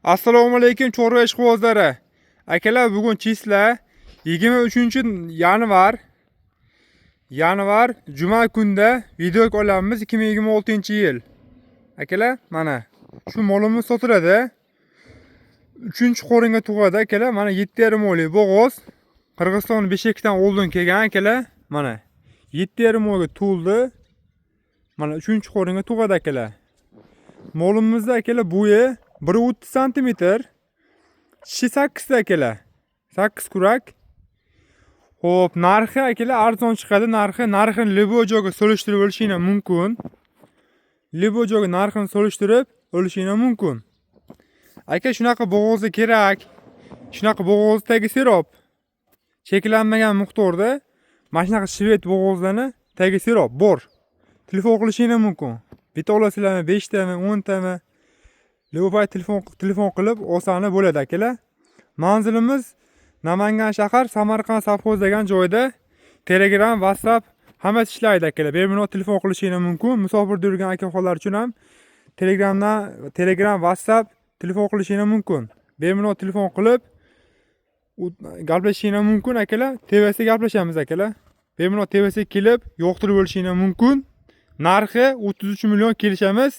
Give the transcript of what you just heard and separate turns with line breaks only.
Assalomu alaykum chorva ishqibozlari. Akalar, bugun chisla 23-yanvar juma kunda video olamiz 2026-yil. Akalar, mana shu molimiz sotiladi. 3-qo'ringa tug'adi akalar. Mana 7,5 oylik bo'g'oz. Qirg'iziston Beshkekdan oldin kelgan akalar. Mana 7,5 oyga to'ldi. Mana 3-qo'ringa tug'adi akalar. Molimizda akalar bo'yi 1,30 cm. Tishi 8 ta akalar. 8 kurak. Xo'p, narxi akalar arzon chiqadi. Narxini любой joyga solishtirib olishingiz mumkin. Любой joyga narxini solishtirib olishingiz mumkin. Aka, shunaqa bo'g'ozi kerak. Shunaqa bo'g'oz tagi sirob. Cheklanmagan miqdorda mana shunaqa shved bo'g'ozlarni tagi sirob bor. Telefon qilishingiz mumkin. Bitta olasizlarmi, 5 tami, 10 tami. Любой telefon qilib olsangiz bo'ladi akalar. Manzilimiz Namangan shahar Samarqand savxoz degan joyda. Telegram, WhatsApp hammasi ishlaydi akalar. Bemalol telefon qilishingiz mumkin. Musofirda yurgan aka-ukalar uchun ham Telegram, WhatsApp telefon qilishingiz mumkin. Bemalol telefon qilib gaplashishingiz mumkin akalar. TV'siga gaplashamiz akalar. Bemalol TV'siga kelib yo'qtirib olishingiz mumkin. Narxi 33 million kelishamiz.